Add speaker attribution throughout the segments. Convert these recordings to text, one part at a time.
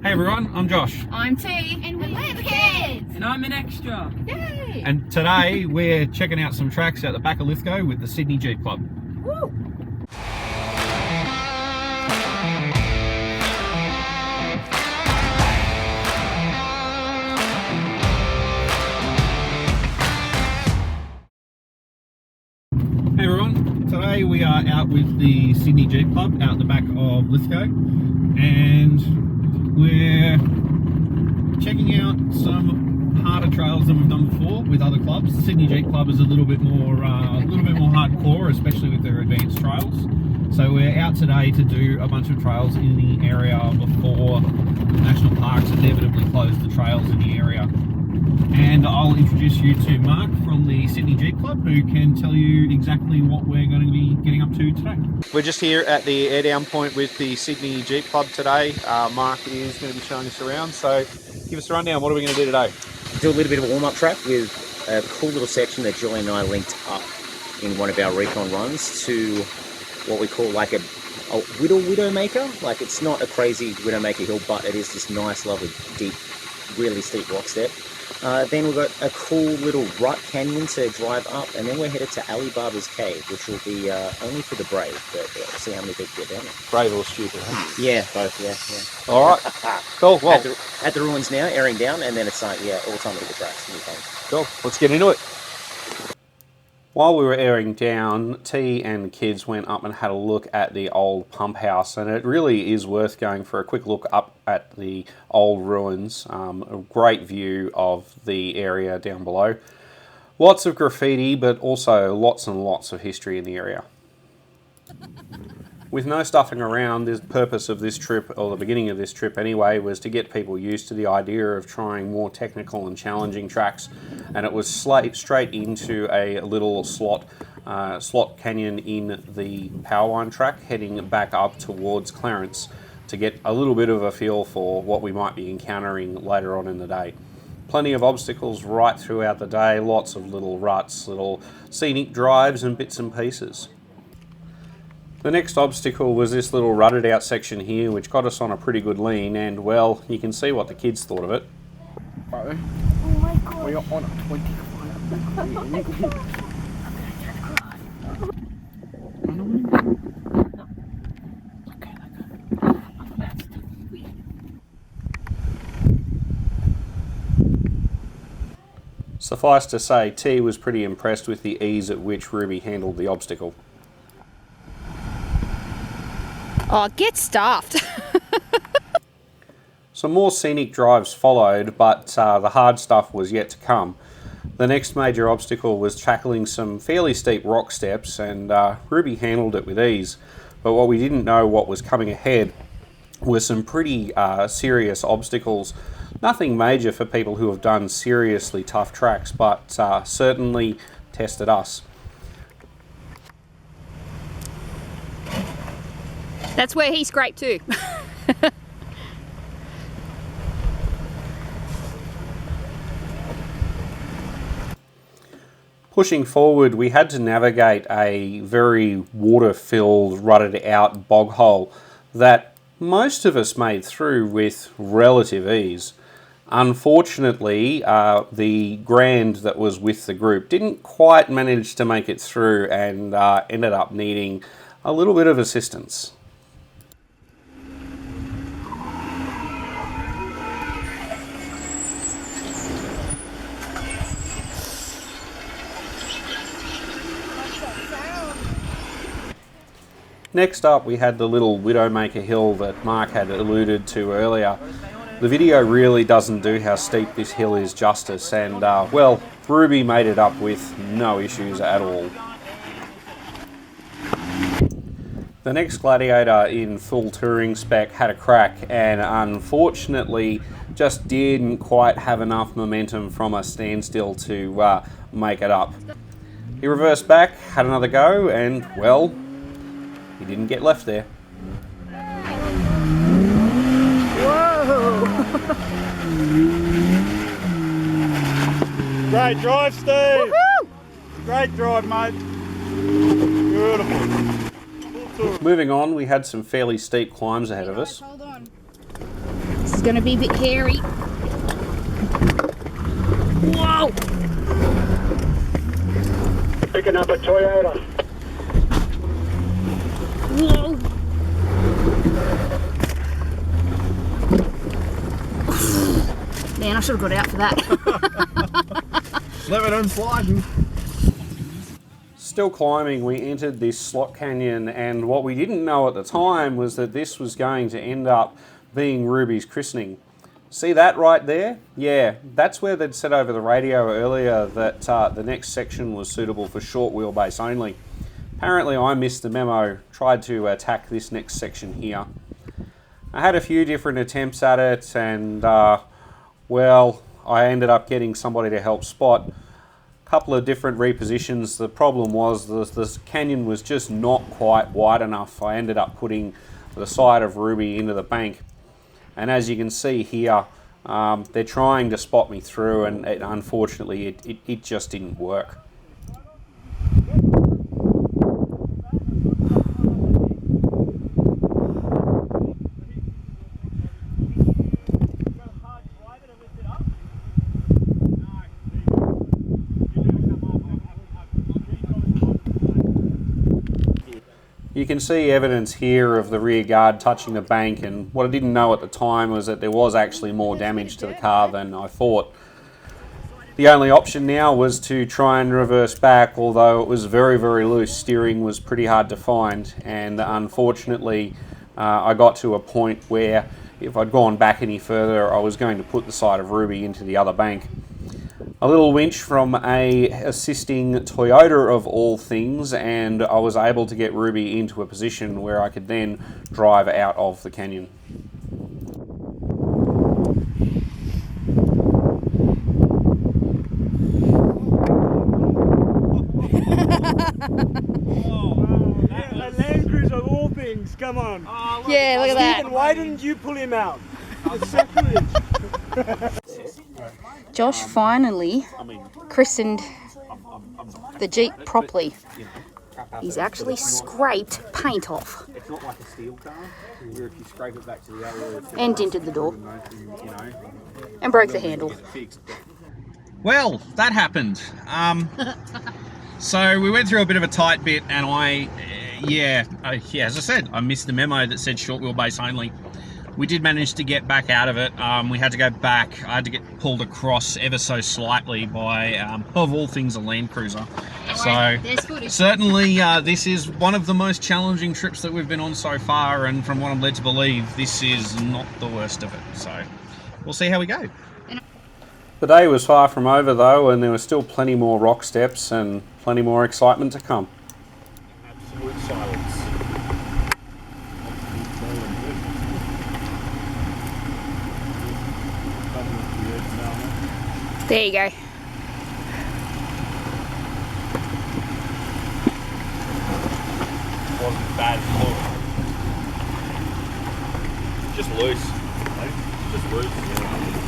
Speaker 1: Hey everyone, I'm Josh.
Speaker 2: I'm T. And we're the kids.
Speaker 3: And I'm an extra.
Speaker 2: Yay!
Speaker 1: And today we're checking out some tracks out the back of Lithgow with the Sydney Jeep Club.
Speaker 2: Woo!
Speaker 1: Hey everyone, today we are out with the Sydney Jeep Club out the back of Lithgow, and we're checking out some harder trails than we've done before with other clubs. The Sydney Jeep Club is a little bit more hardcore, especially with their advanced trails. So we're out today to do a bunch of trails in the area before national parks inevitably close the trails in the area. And I'll introduce you to Mark from the Sydney Jeep Club, who can tell you exactly what we're going to be getting up to today.
Speaker 4: We're just here at the air down point with the Sydney Jeep Club today. Mark is going to be showing us around, so give us a rundown. What are we going to do today?
Speaker 5: Do a little bit of a warm-up track with a cool little section that Julie and I linked up in one of our recon runs to what we call like a Widowmaker. Like, it's not a crazy Widowmaker hill, but it is this nice, lovely, deep, really steep rock step. Then we've got a cool little rut canyon to drive up, and then we're headed to Alibaba's cave, which will be only for the brave, but we'll see how many people get down there.
Speaker 4: Brave or stupid, huh?
Speaker 5: Yeah, both, yeah.
Speaker 4: All right, cool. Well,
Speaker 5: at the ruins now, airing down, and then it's all time to hit the tracks.
Speaker 4: cool. Let's get into it. While we were airing down, T and the kids went up and had a look at the old pump house, and it really is worth going for a quick look up at the old ruins. A great view of the area down below. Lots of graffiti, but also lots and lots of history in the area. With no stuffing around, the purpose of this trip, or the beginning of this trip anyway, was to get people used to the idea of trying more technical and challenging tracks, and it was straight into a little slot canyon in the Powerline track, heading back up towards Clarence to get a little bit of a feel for what we might be encountering later on in the day. Plenty of obstacles right throughout the day, lots of little ruts, little scenic drives and bits and pieces. The next obstacle was this little rutted out section here, which got us on a pretty good lean, and well, you can see what the kids thought of it.
Speaker 3: Oh
Speaker 2: my God.
Speaker 3: We are on a 25.
Speaker 4: Suffice to say, T was pretty impressed with the ease at which Ruby handled the obstacle.
Speaker 2: Oh, get stuffed.
Speaker 4: Some more scenic drives followed, but the hard stuff was yet to come. The next major obstacle was tackling some fairly steep rock steps, and Ruby handled it with ease. But what we didn't know what was coming ahead were some pretty serious obstacles. Nothing major for people who have done seriously tough tracks, but certainly tested us.
Speaker 2: That's where he scraped too.
Speaker 4: Pushing forward, we had to navigate a very water-filled, rutted-out bog hole that most of us made through with relative ease. Unfortunately, the Grand that was with the group didn't quite manage to make it through and ended up needing a little bit of assistance. Next up, we had the little Widowmaker hill that Mark had alluded to earlier. The video really doesn't do how steep this hill is justice, and well, Ruby made it up with no issues at all. The next Gladiator in full touring spec had a crack, and unfortunately just didn't quite have enough momentum from a standstill to make it up. He reversed back, had another go, and well, he didn't get left there.
Speaker 2: Whoa!
Speaker 6: Great drive, Steve!
Speaker 2: Woohoo!
Speaker 6: Great drive, mate. Beautiful.
Speaker 4: Moving on, we had some fairly steep climbs ahead of us.
Speaker 2: Hold on. is going to be a bit hairy. Whoa!
Speaker 6: Picking up a Toyota.
Speaker 2: Whoa! Man, I should have got out for that.
Speaker 1: Let it sliding.
Speaker 4: Still climbing, we entered this slot canyon, and what we didn't know at the time was that this was going to end up being Ruby's christening. See that right there? Yeah, that's where they'd said over the radio earlier that the next section was suitable for short wheelbase only. Apparently I missed the memo, tried to attack this next section here. I had a few different attempts at it, and well, I ended up getting somebody to help spot. Couple of different repositions. The problem was this canyon was just not quite wide enough. I ended up putting the side of Ruby into the bank, and as you can see here, they're trying to spot me through, and unfortunately it just didn't work. You can see evidence here of the rear guard touching the bank, and what I didn't know at the time was that there was actually more damage to the car than I thought. The only option now was to try and reverse back, although it was very, very loose. Steering was pretty hard to find, and unfortunately I got to a point where if I'd gone back any further I was going to put the side of Ruby into the other bank. A little winch from a assisting Toyota of all things, and I was able to get Ruby into a position where I could then drive out of the canyon.
Speaker 6: A Land Cruiser of all things, come on.
Speaker 2: Yeah, look at that.
Speaker 6: Stephen, why didn't you pull him out? It's sacrilege.
Speaker 2: Josh finally christened the Jeep properly. He's actually scraped paint off
Speaker 4: It's not like a steel car, where if you scrape it back to the other...
Speaker 2: and dented the door and broke the handle.
Speaker 1: Well, that happened. So we went through a bit of a tight bit, and yeah, as I said, I missed the memo that said short wheelbase only. We did manage to get back out of it. We had to go back. I had to get pulled across ever so slightly by, of all things, a Land Cruiser. So certainly this is one of the most challenging trips that we've been on so far, and from what I'm led to believe, this is not the worst of it. So we'll see how we go.
Speaker 4: The day was far from over though, and there were still plenty more rock steps and plenty more excitement to come.
Speaker 6: Absolute silence.
Speaker 2: There you go.
Speaker 1: Wasn't bad at all. Just loose. Just loose.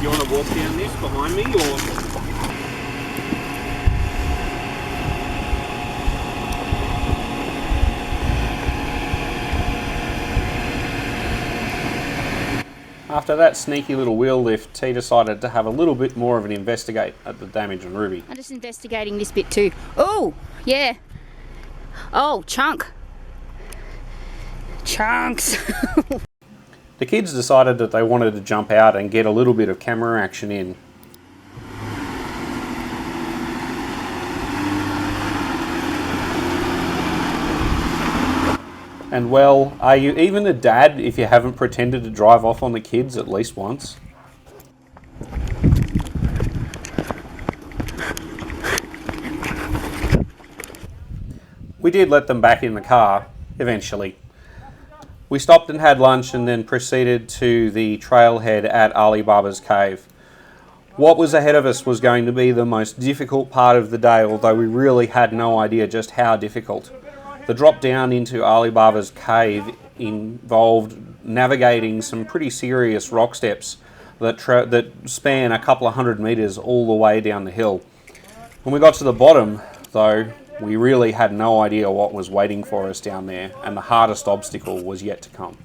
Speaker 1: You want to walk down this behind me, or?
Speaker 4: After that sneaky little wheel lift, T decided to have a little bit more of an investigate at the damage on Ruby.
Speaker 2: I'm just investigating this bit too. Oh, yeah. Oh, chunk. Chunks.
Speaker 4: The kids decided that they wanted to jump out and get a little bit of camera action in. And well, are you even a dad if you haven't pretended to drive off on the kids at least once? We did let them back in the car, eventually. We stopped and had lunch and then proceeded to the trailhead at Alibaba's cave. What was ahead of us was going to be the most difficult part of the day, although we really had no idea just how difficult. The drop down into Alibaba's cave involved navigating some pretty serious rock steps that span a couple of 100 metres all the way down the hill. When we got to the bottom, though, we really had no idea what was waiting for us down there, and the hardest obstacle was yet to come.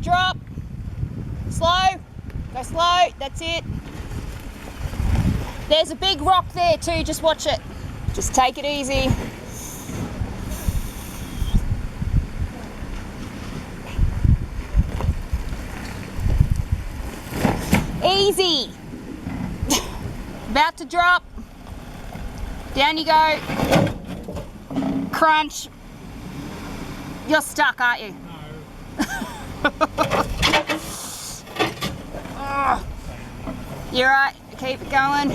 Speaker 2: drop. Slow. Go slow. That's it. There's a big rock there too. Just watch it. Just take it easy. Easy. About to drop. Down you go. Crunch. You're stuck, aren't you? Oh. You're right. Keep it going.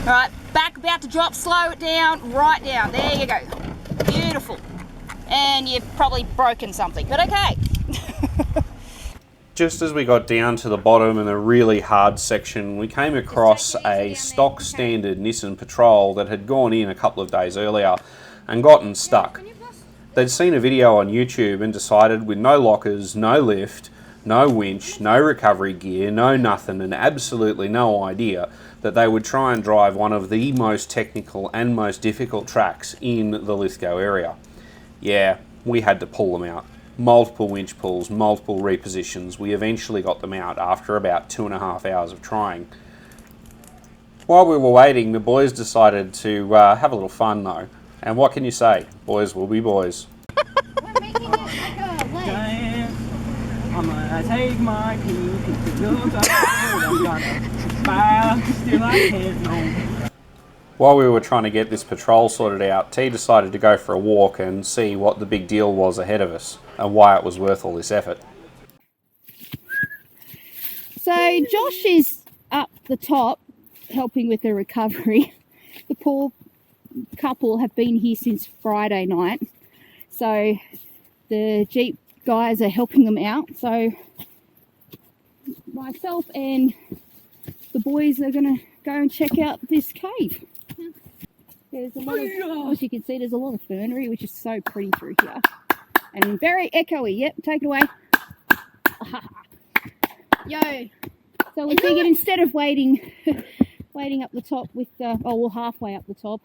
Speaker 2: Right, back about to drop. Slow it down. Right down. There you go. Beautiful. And you've probably broken something, but okay.
Speaker 4: Just as we got down to the bottom in a really hard section, we came across a stock standard Nissan Patrol that had gone in a couple of days earlier and gotten stuck. They'd seen a video on YouTube and decided with no lockers, no lift, no winch, no recovery gear, no nothing, and absolutely no idea that they would try and drive one of the most technical and most difficult tracks in the Lithgow area. Yeah, we had to pull them out. Multiple winch pulls, multiple repositions. We eventually got them out after about 2.5 hours of trying. While we were waiting, the boys decided to have a little fun though. And what can you say? Boys will be boys.
Speaker 2: We're making it like a leg.
Speaker 3: I'm gonna take my key to the I'm gonna fire still I can't know.
Speaker 4: While we were trying to get this patrol sorted out, T decided to go for a walk and see what the big deal was ahead of us and why it was worth all this effort.
Speaker 2: So Josh is up the top helping with the recovery. The poor couple have been here since Friday night. So the Jeep guys are helping them out. So myself and the boys are going to go and check out this cave. There's a lot of, as you can see, there's a lot of fernery, which is so pretty through here. And very echoey. Yep, take it away. Yo. So we figured instead of waiting up the top with we're halfway up the top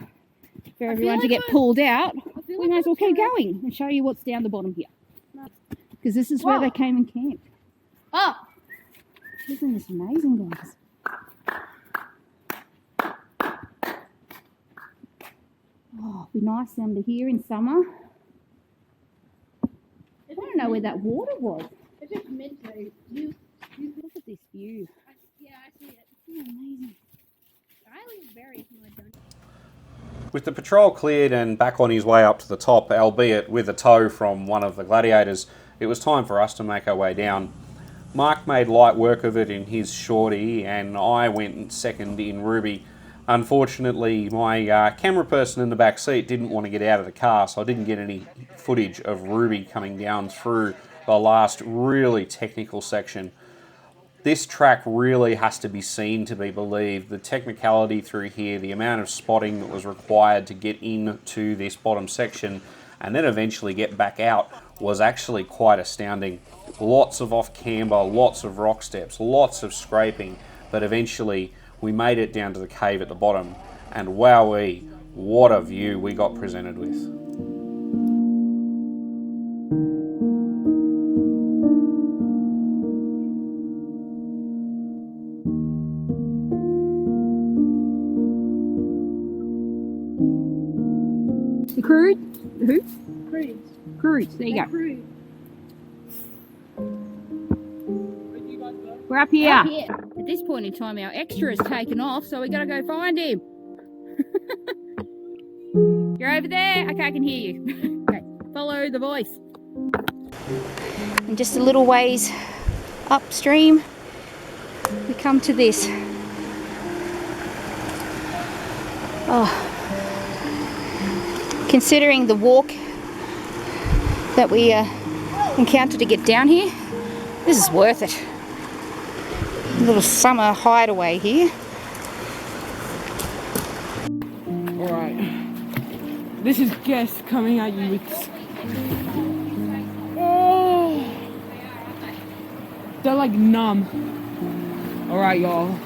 Speaker 2: for everyone to get pulled out, we might as well keep going and show you what's down the bottom here. Because this is where they came and camped. Oh! Isn't this amazing, guys? Oh, it'd be nice under here in summer. I don't know where that water was.
Speaker 7: It's just meant to. You
Speaker 2: Look at this view.
Speaker 7: yeah, I see it.
Speaker 2: Isn't it amazing?
Speaker 7: Riley's very done.
Speaker 4: With the patrol cleared and back on his way up to the top, albeit with a tow from one of the Gladiators, it was time for us to make our way down. Mark made light work of it in his shorty and I went second in Ruby. Unfortunately, my camera person in the back seat didn't want to get out of the car, so I didn't get any footage of Ruby coming down through the last really technical section. This track really has to be seen to be believed. The technicality through here, the amount of spotting that was required to get into this bottom section and then eventually get back out was actually quite astounding. Lots of off camber, lots of rock steps, lots of scraping, but eventually we made it down to the cave at the bottom, and wowee, what a view we got presented with.
Speaker 2: The crude? The who?
Speaker 7: Cruise.
Speaker 2: Crudes. There you go.
Speaker 7: Cruise.
Speaker 2: We're up here.
Speaker 7: Up here.
Speaker 2: At this point in time, our extra has taken off, so we got to go find him. You're over there? Okay, I can hear you. Okay, follow the voice. And just a little ways upstream, we come to this. Oh, considering the walk that we encountered to get down here, this is worth it. A little summer hideaway here.
Speaker 3: Alright. This is Guess coming at you with... Oh! They're like numb. Alright, y'all.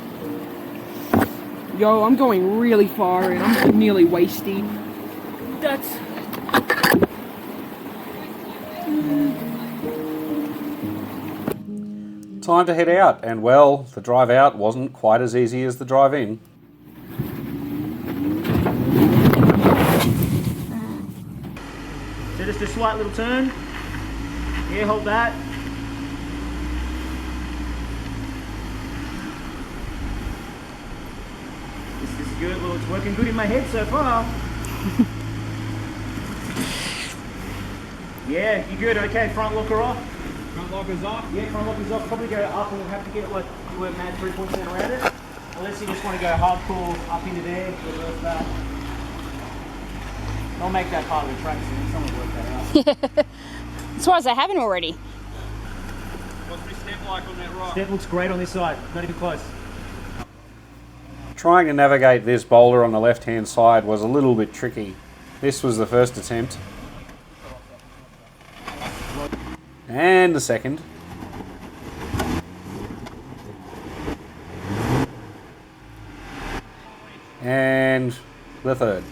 Speaker 3: Yo, I'm going really far and I'm nearly waist deep. That's...
Speaker 4: Time to head out, and well, the drive out wasn't quite as easy as the drive in.
Speaker 3: So just a slight little turn. Yeah, hold that. This is good. Well, it's working good in my head so far. Yeah, you good? Okay, front locker off.
Speaker 1: Front locker's off.
Speaker 3: Yeah, front locker's off. Probably go up and we'll have to get like you weren't mad 3 points around it. Unless you just want to go hardcore up into there, reverse that. I'll make that part of the track soon. Someone work that out.
Speaker 2: As far as I haven't already.
Speaker 1: What's the step like on that rock?
Speaker 3: Step looks great on this side. Not even close.
Speaker 4: Trying to navigate this boulder on the left-hand side was a little bit tricky. This was the first attempt. And the second. And the third.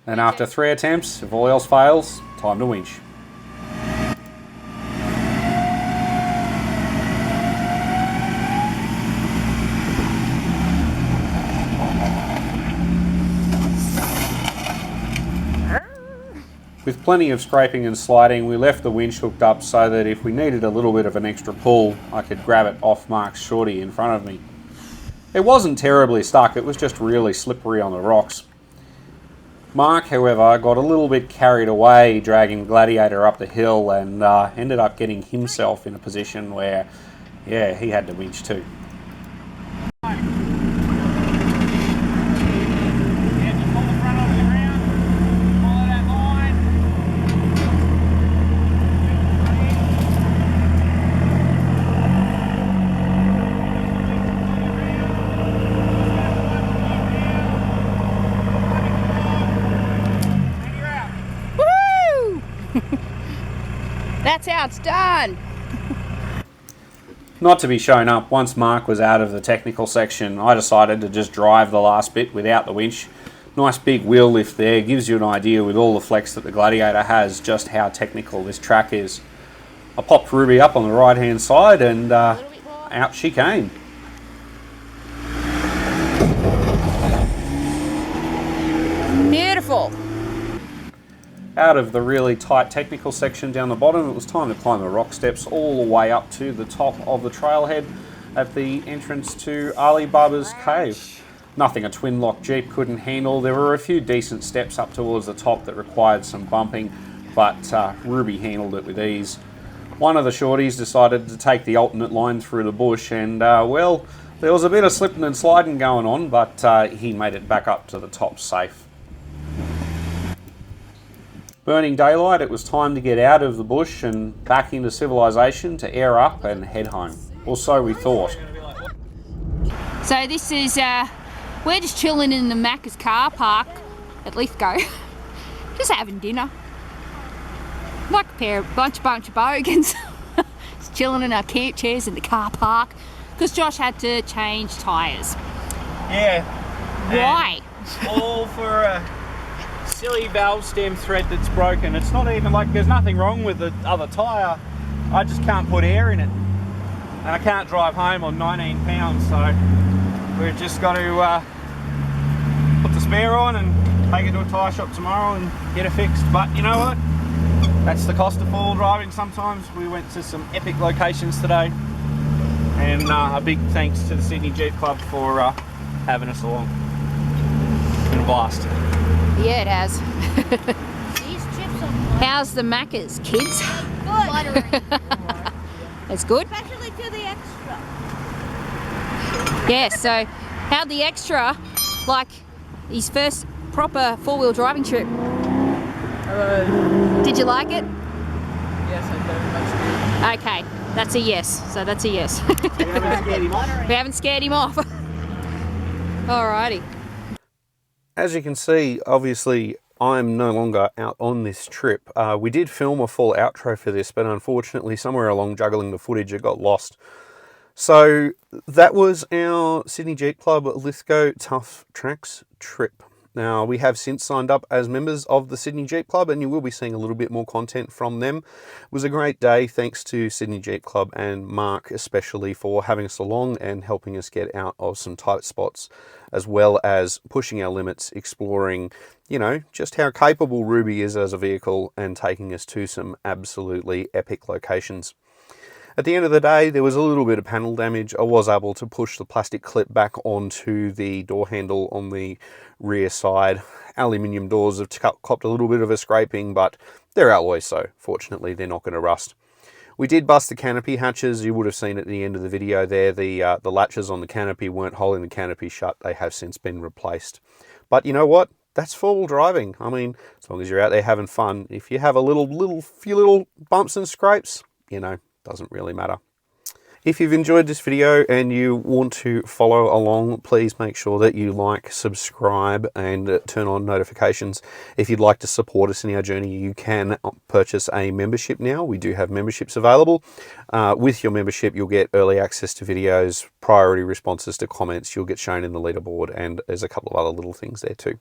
Speaker 4: And after 3 attempts, if all else fails, time to winch. With plenty of scraping and sliding, we left the winch hooked up so that if we needed a little bit of an extra pull, I could grab it off Mark's shorty in front of me. It wasn't terribly stuck, it was just really slippery on the rocks. Mark, however, got a little bit carried away dragging Gladiator up the hill and ended up getting himself in a position where, yeah, he had to winch too.
Speaker 2: That's how it's done.
Speaker 4: Not to be shown up, once Mark was out of the technical section, I decided to just drive the last bit without the winch. Nice big wheel lift there, gives you an idea with all the flex that the Gladiator has, just how technical this track is. I popped Ruby up on the right hand side and out she came.
Speaker 2: Beautiful.
Speaker 4: Out of the really tight technical section down the bottom, it was time to climb the rock steps all the way up to the top of the trailhead at the entrance to Alibaba's cave. Nothing a twin-lock Jeep couldn't handle. There were a few decent steps up towards the top that required some bumping, but Ruby handled it with ease. One of the shorties decided to take the alternate line through the bush and, well, there was a bit of slipping and sliding going on, but he made it back up to the top safe. Burning daylight, it was time to get out of the bush and back into civilization to air up and head home. Or so we thought.
Speaker 2: So this is, we're just chilling in the Macca's car park at Lithgow. Just having dinner. Like a bunch of bogans. Just chilling in our camp chairs in the car park. Because Josh had to change tyres.
Speaker 3: Yeah.
Speaker 2: Why?
Speaker 3: All for a silly valve stem thread that's broken. It's not even like there's nothing wrong with the other tyre. I just can't put air in it. And I can't drive home on 19 pounds, so we've just got to put the spare on and take it to a tyre shop tomorrow and get it fixed. But you know what? That's the cost of four-wheel driving sometimes. We went to some epic locations today. And a big thanks to the Sydney Jeep Club for having us along. It's been a blast.
Speaker 2: Yeah, it has.
Speaker 7: These chips are
Speaker 2: How's the Macca's, kids?
Speaker 7: buttering.
Speaker 2: It's good?
Speaker 7: Especially to the extra.
Speaker 2: Yeah, so how'd the extra, like his first proper four-wheel driving trip? Did you like it?
Speaker 3: Yes, I very much do.
Speaker 2: Okay, that's a yes. So that's a yes.
Speaker 3: We haven't scared him off.
Speaker 2: We haven't scared him off. Alrighty.
Speaker 4: As you can see, obviously, I'm no longer out on this trip. We did film a full outro for this, but unfortunately, somewhere along juggling the footage, it got lost. So that was our Sydney Jeep Club Lithgow Tough Tracks trip. Now, we have since signed up as members of the Sydney Jeep Club, and you will be seeing a little bit more content from them. It was a great day. Thanks to Sydney Jeep Club and Mark especially for having us along and helping us get out of some tight spots, as well as pushing our limits, exploring, you know, just how capable Ruby is as a vehicle and taking us to some absolutely epic locations. At the end of the day, there was a little bit of panel damage. I was able to push the plastic clip back onto the door handle on the rear side. Aluminium doors have copped a little bit of a scraping, but they're alloy, so fortunately they're not going to rust. We did bust the canopy hatches. You would have seen at the end of the video there, the latches on the canopy weren't holding the canopy shut. They have since been replaced. But you know what? That's four-wheel driving. I mean, as long as you're out there having fun, if you have a few little bumps and scrapes, you know, doesn't really matter. If you've enjoyed this video and you want to follow along, please make sure that you like, subscribe, and turn on notifications. If you'd like to support us in our journey, you can purchase a membership now. We do have memberships available. With your membership, you'll get early access to videos, priority responses to comments, you'll get shown in the leaderboard, and there's a couple of other little things there too.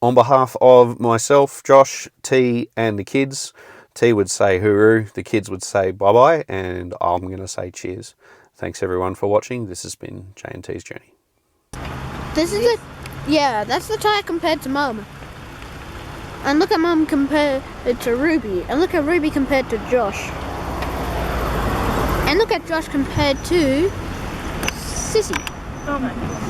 Speaker 4: On behalf of myself, Josh, T, and the kids, T would say hooroo, the kids would say bye-bye, and I'm going to say cheers. Thanks everyone for watching. This has been J&T's Journey.
Speaker 7: This is yeah, that's the tyre compared to Mum. And look at Mum compared to Ruby. And look at Ruby compared to Josh. And look at Josh compared to Sissy.
Speaker 2: Oh my God.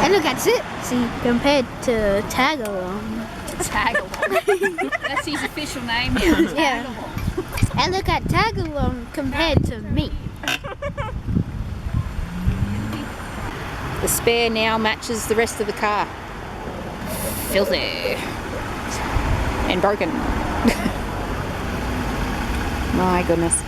Speaker 7: And look at Sissy compared to Tagalong.
Speaker 2: Tagalong. That's his official name now.
Speaker 7: Yeah. And look at Tagalong compared to me.
Speaker 2: The spare now matches the rest of the car. Filthy. And broken. My goodness.